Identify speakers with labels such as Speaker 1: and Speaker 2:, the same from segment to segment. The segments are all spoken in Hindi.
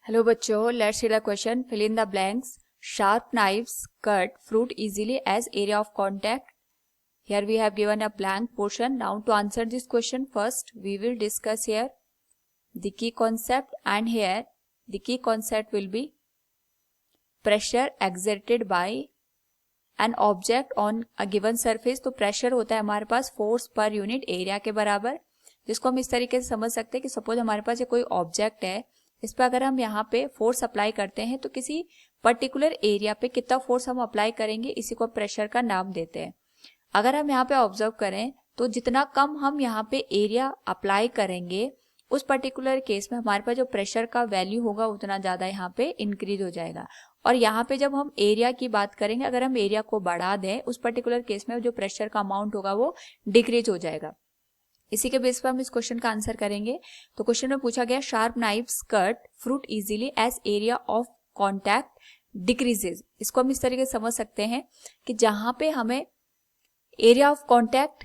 Speaker 1: हेलो बच्चों, let's see the question. Fill in the blanks. Sharp knives cut fruit easily as area of contact. Here we have given a blank portion. Now to answer this question, first we will discuss here the key concept, and here the key concept will be pressure exerted by an object on a given surface. तो प्रेशर होता है हमारे पास फोर्स पर यूनिट एरिया के बराबर, जिसको हम इस तरीके से समझ सकते हैं कि सपोज हमारे पास ये कोई ऑब्जेक्ट है, इस पर अगर हम यहाँ पे फोर्स अप्लाई करते हैं तो किसी पर्टिकुलर एरिया पे कितना फोर्स हम अप्लाई करेंगे, इसी को प्रेशर का नाम देते हैं. अगर हम यहाँ पे ऑब्जर्व करें तो जितना कम हम यहाँ पे एरिया अप्लाई करेंगे उस पर्टिकुलर केस में हमारे पास जो प्रेशर का वैल्यू होगा उतना ज़्यादा यहाँ पे इंक्रीज हो जाएगा. और यहाँ पे जब हम एरिया की बात करेंगे, अगर हम एरिया को बढ़ा दें उस पर्टिकुलर केस में जो प्रेशर का अमाउंट होगा वो डिक्रीज हो जाएगा. इसी के बेस पर हम इस क्वेश्चन का आंसर करेंगे. तो क्वेश्चन में पूछा गया sharp knives cut fruit easily as area of contact decreases. इसको हम इस तरीके से समझ सकते हैं कि जहां पे हमें एरिया ऑफ कॉन्टैक्ट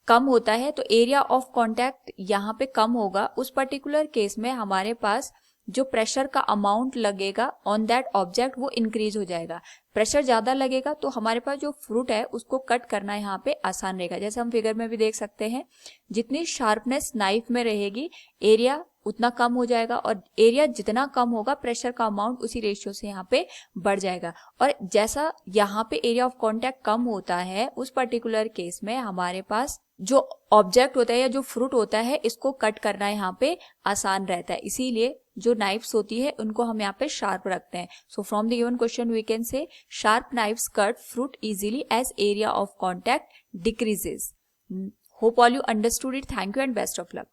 Speaker 1: कम होता है तो एरिया ऑफ कॉन्टैक्ट यहाँ पे कम होगा, उस पर्टिकुलर केस में हमारे पास जो प्रेशर का अमाउंट लगेगा ऑन दैट ऑब्जेक्ट वो इंक्रीज हो जाएगा. प्रेशर ज्यादा लगेगा तो हमारे पास जो फ्रूट है उसको कट करना यहाँ पे आसान रहेगा. जैसे हम फिगर में भी देख सकते हैं, जितनी शार्पनेस नाइफ में रहेगी एरिया उतना कम हो जाएगा, और एरिया जितना कम होगा प्रेशर का अमाउंट उसी रेशियो से यहाँ पे बढ़ जाएगा. और जैसा यहाँ पे एरिया ऑफ कॉन्टैक्ट कम होता है उस पर्टिकुलर केस में हमारे पास जो ऑब्जेक्ट होता है या जो फ्रूट होता है इसको कट करना यहाँ पे आसान रहता है. इसीलिए जो नाइफ्स होती है उनको हम यहाँ पे शार्प रखते हैं. So from the given question we can say sharp knives cut fruit easily as area of contact decreases. Hope all you understood it. Thank you and best of luck.